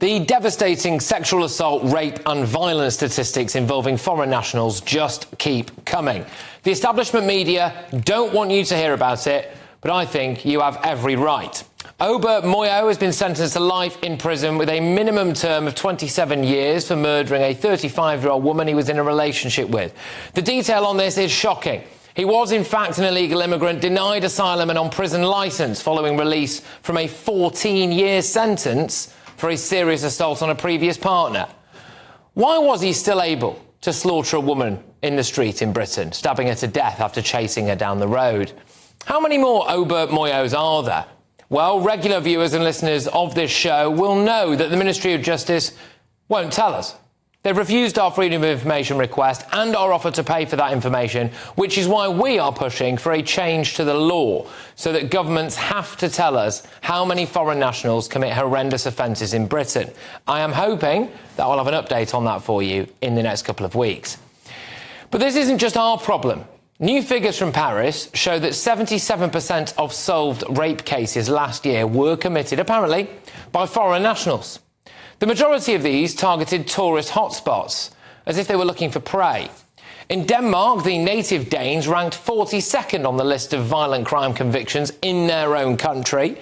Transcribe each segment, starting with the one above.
The devastating sexual assault, rape and violence statistics involving foreign nationals just keep coming. The establishment media don't want you to hear about it, but I think you have every right. Obert Moyo has been sentenced to life in prison with a minimum term of 27 years for murdering a 35-year-old woman he was in a relationship with. The detail on this is shocking. He was, in fact, an illegal immigrant, denied asylum and on prison licence following release from a 14-year sentence for a serious assault on a previous partner. Why was he still able to slaughter a woman in the street in Britain, stabbing her to death after chasing her down the road? How many more Obert Moyos are there? Well, regular viewers and listeners of this show will know that the Ministry of Justice won't tell us. They've refused our Freedom of Information request and our offer to pay for that information, which is why we are pushing for a change to the law so that governments have to tell us how many foreign nationals commit horrendous offences in Britain. I am hoping that I'll have an update on that for you in the next couple of weeks. But this isn't just our problem. New figures from Paris show that 77% of solved rape cases last year were committed, apparently, by foreign nationals. The majority of these targeted tourist hotspots, as if they were looking for prey. In Denmark, the native Danes ranked 42nd on the list of violent crime convictions in their own country.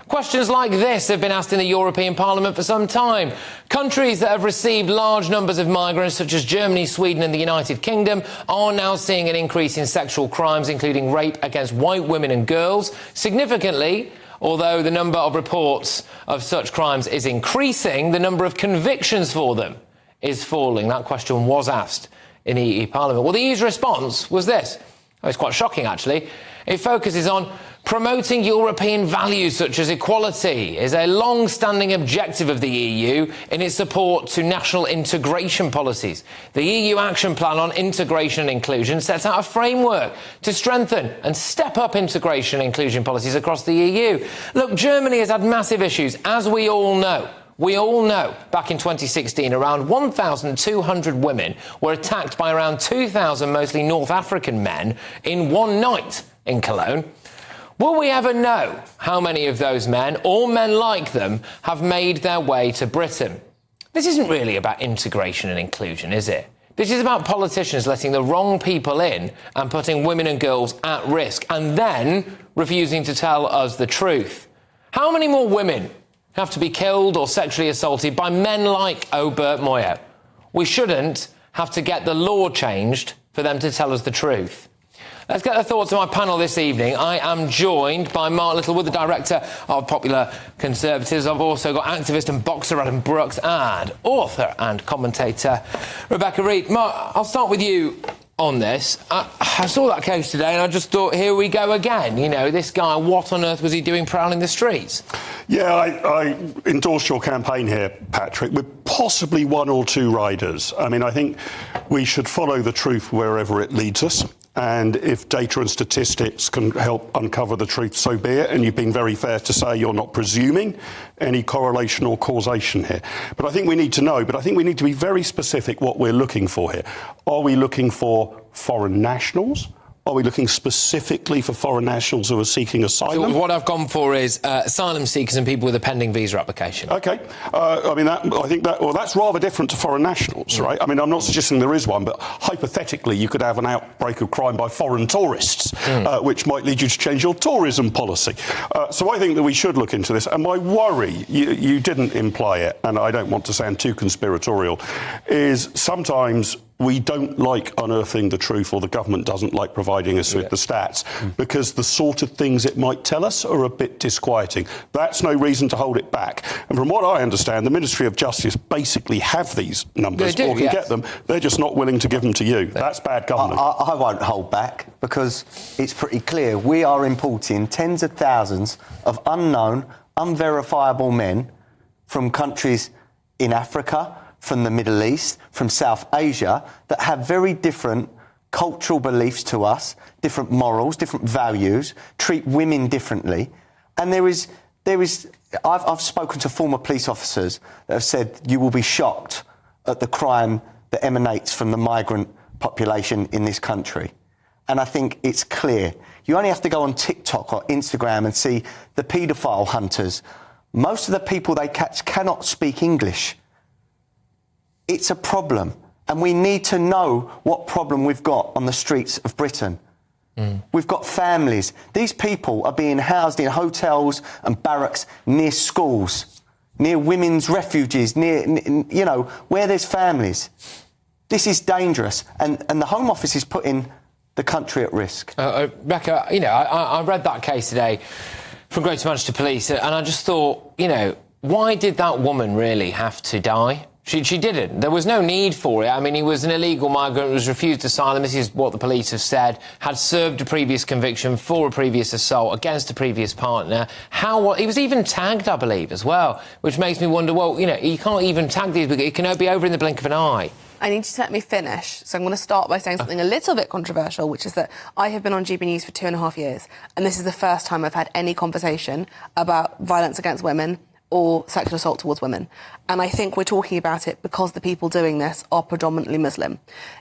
Questions like this have been asked in the European Parliament for some time. Countries that have received large numbers of migrants, such as Germany, Sweden and the United Kingdom, are now seeing an increase in sexual crimes, including rape against white women and girls. Significantly, although the number of reports of such crimes is increasing, the number of convictions for them is falling. That question was asked in the EU Parliament. Well, the EU's response was this. Oh, it's quite shocking, actually. It focuses on promoting European values such as equality is a long-standing objective of the EU in its support to national integration policies. The EU Action Plan on Integration and Inclusion sets out a framework to strengthen and step up integration and inclusion policies across the EU. Look, Germany has had massive issues, as we all know. We all know back in 2016, around 1,200 women were attacked by around 2,000 mostly North African men in one night in Cologne. Will we ever know how many of those men, or men like them, have made their way to Britain? This isn't really about integration and inclusion, is it? This is about politicians letting the wrong people in and putting women and girls at risk, and then refusing to tell us the truth. How many more women have to be killed or sexually assaulted by men like Obert Moyo? We shouldn't have to get the law changed for them to tell us the truth. Let's get the thoughts of my panel this evening. I am joined by Mark Littlewood, the director of Popular Conservatives. I've also got activist and boxer Adam Brooks and author and commentator Rebecca Reed. Mark, I'll start with you on this. I saw that case today and I just thought, here we go again. You know, this guy, what on earth was he doing prowling the streets? Yeah, I endorse your campaign here, Patrick, with possibly one or two riders. I mean, I think we should follow the truth wherever it leads us. And if data and statistics can help uncover the truth, so be it. And you've been very fair to say you're not presuming any correlation or causation here. But I think we need to know, but I think we need to be very specific what we're looking for here. Are we looking for foreign nationals? Are we looking specifically for foreign nationals who are seeking asylum? So what I've gone for is asylum seekers and people with a pending visa application. OK. I think that's rather different to foreign nationals, right? I mean, I'm not suggesting there is one, but hypothetically, you could have an outbreak of crime by foreign tourists, which might lead you to change your tourism policy. So I think that we should look into this. And my worry, you didn't imply it, and I don't want to sound too conspiratorial, is sometimes we don't like unearthing the truth, or the government doesn't like providing us with the stats, because the sort of things it might tell us are a bit disquieting. That's no reason to hold it back. And from what I understand, the Ministry of Justice basically have these numbers, or can get them. They're just not willing to give them to you. That's bad government. I won't hold back, because it's pretty clear. We are importing tens of thousands of unknown, unverifiable men from countries in Africa, from the Middle East, from South Asia, that have very different cultural beliefs to us, different morals, different values, treat women differently. And I've spoken to former police officers that have said you will be shocked at the crime that emanates from the migrant population in this country. And I think it's clear. You only have to go on TikTok or Instagram and see the paedophile hunters Most of the people they catch cannot speak English. It's a problem, and we need to know what problem we've got on the streets of Britain. We've got families. These people are being housed in hotels and barracks near schools, near women's refuges, near where there's families. This is dangerous, and the Home Office is putting the country at risk. Rebecca, I read that case today from Greater Manchester Police, and I just thought, why did that woman really have to die? She didn't. There was no need for it. I mean, he was an illegal migrant, was refused asylum. This is what the police have said. Had served a previous conviction for a previous assault against a previous partner. He was even tagged, I believe, as well, which makes me wonder, well, you can't even tag these, it can be over in the blink of an eye. I need you to let me finish. So I'm going to start by saying something a little bit controversial, which is that I have been on GBNews for 2.5 years, and this is the first time I've had any conversation about violence against women or sexual assault towards women. And I think we're talking about it because the people doing this are predominantly Muslim.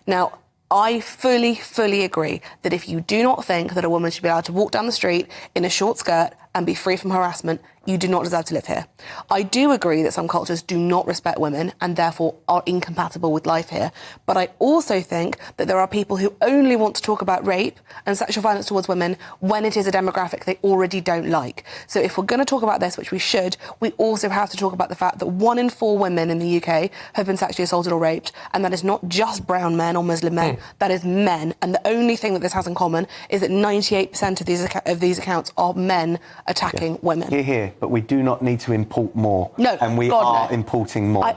Now, I fully agree that if you do not think that a woman should be allowed to walk down the street in a short skirt and be free from harassment, you do not deserve to live here. I do agree that some cultures do not respect women and therefore are incompatible with life here. But I also think that there are people who only want to talk about rape and sexual violence towards women when it is a demographic they already don't like. So if we're going to talk about this, which we should, we also have to talk about the fact that 1 in 4 women in the UK have been sexually assaulted or raped, and that is not just brown men or Muslim men, that is men. And the only thing that this has in common is that 98% of these accounts are men attacking women. Here, but we do not need to import more. No, and we are importing more.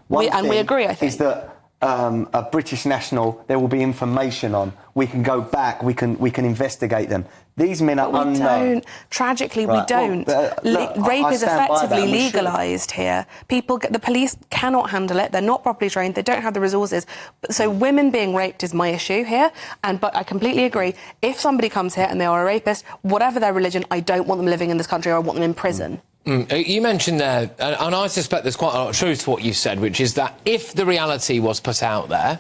We agree, I think. Is that a British national there will be information on. We can go back, we can investigate them. These men are unknown. We don't. Tragically, we don't. Rape is effectively legalised here. The police cannot handle it. They're not properly trained. They don't have the resources. So women being raped is my issue here. But I completely agree. If somebody comes here and they are a rapist, whatever their religion, I don't want them living in this country, or I want them in prison. You mentioned there, and I suspect there's quite a lot of truth to what you said, which is that if the reality was put out there,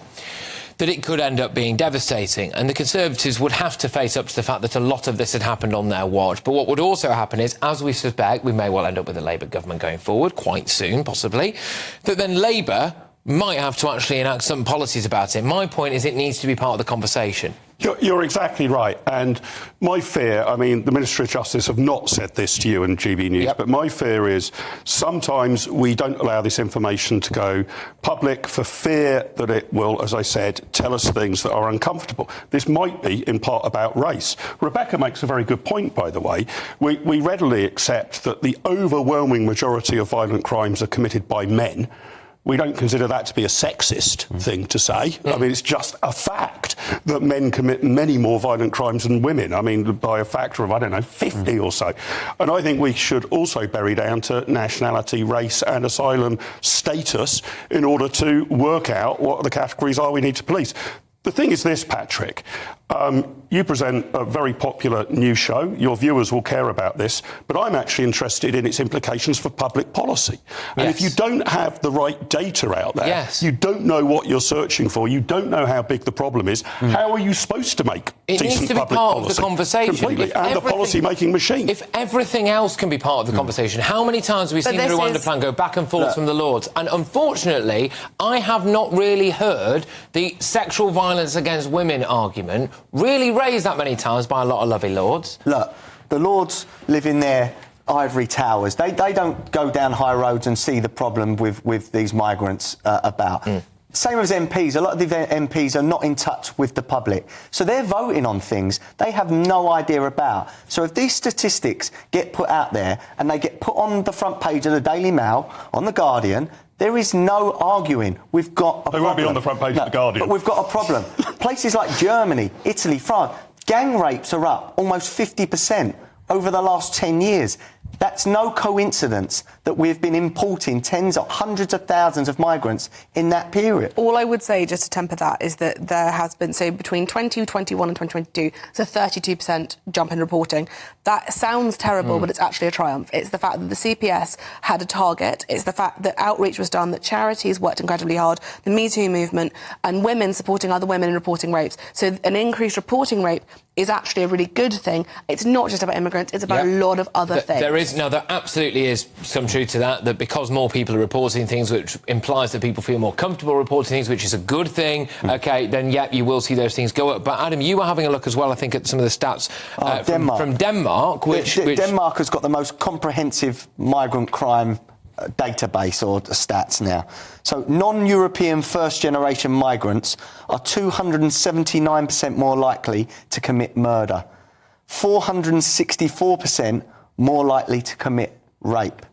that it could end up being devastating, and the Conservatives would have to face up to the fact that a lot of this had happened on their watch. But what would also happen is, as we suspect, we may well end up with a Labour government going forward, quite soon, possibly, that then Labour might have to actually enact some policies about it. My point is it needs to be part of the conversation. You're exactly right. And my fear, I mean, the Ministry of Justice have not said this to you and GBNews, but my fear is sometimes we don't allow this information to go public for fear that it will, as I said, tell us things that are uncomfortable. This might be in part about race. Rebecca makes a very good point, by the way. We readily accept that the overwhelming majority of violent crimes are committed by men. We don't consider that to be a sexist thing to say. I mean, it's just a fact that men commit many more violent crimes than women. I mean, by a factor of, 50 or so. And I think we should also bury down to nationality, race and asylum status in order to work out what the categories are we need to police. The thing is this, Patrick. You present a very popular news show. Your viewers will care about this. But I'm actually interested in its implications for public policy. And if you don't have the right data out there, you don't know what you're searching for, you don't know how big the problem is, how are you supposed to make decent public policy? It needs to be part of the conversation. Completely. And a policy-making machine. If everything else can be part of the conversation, how many times have we seen the Rwanda plan go back and forth from the Lords? And unfortunately, I have not really heard the sexual violence against women argument really raised that many times by a lot of lovely Lords. Look, the Lords live in their ivory towers. They don't go down high roads and see the problem with these migrants about. Same as MPs. A lot of the MPs are not in touch with the public. So they're voting on things they have no idea about. So if these statistics get put out there and they get put on the front page of the Daily Mail, on The Guardian, there is no arguing. We've got a problem. They won't be on the front page of The Guardian. But we've got a problem. Places like Germany, Italy, France, gang rapes are up almost 50% over the last 10 years. That's no coincidence that we've been importing tens or hundreds of thousands of migrants in that period. All I would say, just to temper that, is that there has been, so between 2021 and 2022, it's a 32% jump in reporting. That sounds terrible, but it's actually a triumph. It's the fact that the CPS had a target. It's the fact that outreach was done, that charities worked incredibly hard, the Me Too movement, and women supporting other women in reporting rapes. So an increased reporting rate is actually a really good thing. It's not just about immigrants, it's about a lot of other things. There is Now, there absolutely is some truth to that because more people are reporting things, which implies that people feel more comfortable reporting things, which is a good thing, OK, then, yeah, you will see those things go up. But, Adam, you were having a look as well, I think, at some of the stats from Denmark, which... Denmark has got the most comprehensive migrant crime database or stats now. So non-European first-generation migrants are 279% more likely to commit murder, 464% more likely to commit rape,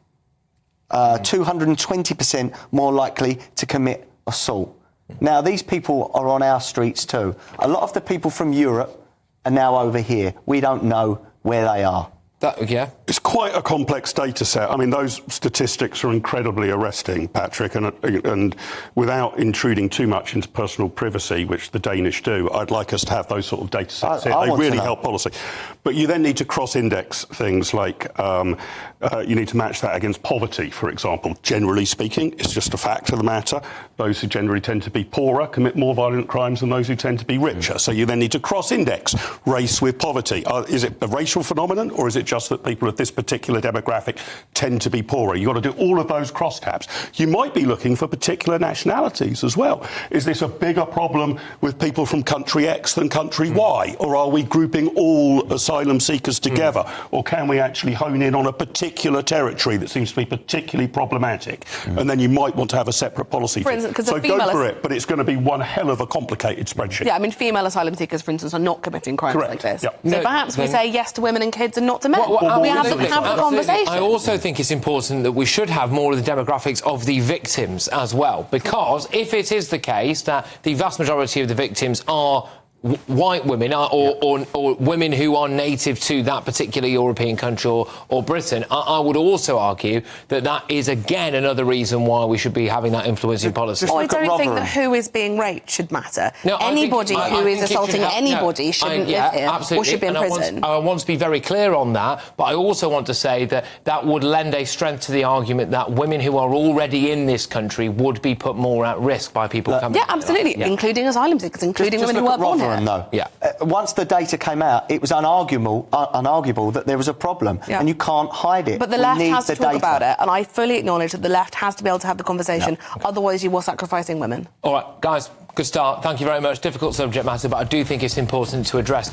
220% more likely to commit assault. Now, these people are on our streets too. A lot of the people from Europe are now over here. We don't know where they are. Yeah. It's quite a complex data set. I mean, those statistics are incredibly arresting, Patrick, and without intruding too much into personal privacy, which the Danish do, I'd like us to have those sort of data sets here. They really help policy. But you then need to cross-index things like you need to match that against poverty, for example. Generally speaking, it's just a fact of the matter. Those who generally tend to be poorer commit more violent crimes than those who tend to be richer. So you then need to cross-index race with poverty. Is it a racial phenomenon, or is it just that people of this particular demographic tend to be poorer? You've got to do all of those crosstabs. You might be looking for particular nationalities as well. Is this a bigger problem with people from country X than country Y? Or are we grouping all asylum seekers together? Or can we actually hone in on a particular territory that seems to be particularly problematic? And then you might want to have a separate policy. For instance, so go for it, but it's going to be one hell of a complicated spreadsheet. Yeah, I mean, female asylum seekers, for instance, are not committing crimes like this. Yep. So perhaps we say yes to women and kids and not to men. We have the conversation. I also think it's important that we should have more of the demographics of the victims as well, because if it is the case that the vast majority of the victims are white women or women who are native to that particular European country or Britain, I would also argue that is, again, another reason why we should be having that influencing policy. I don't think that who is being raped should matter. No, anybody who is assaulting anybody shouldn't live here or should be in prison. I want to be very clear on that, but I also want to say that would lend a strength to the argument that women who are already in this country would be put more at risk by people coming. Yeah, absolutely, including asylum seekers, including women who are born here. Though. Yeah. Once the data came out, it was unarguable that there was a problem, and you can't hide it. But the left has to talk about it, and I fully acknowledge that the left has to be able to have the conversation. Otherwise, you are sacrificing women. All right, guys, good start. Thank you very much. Difficult subject matter, but I do think it's important to address.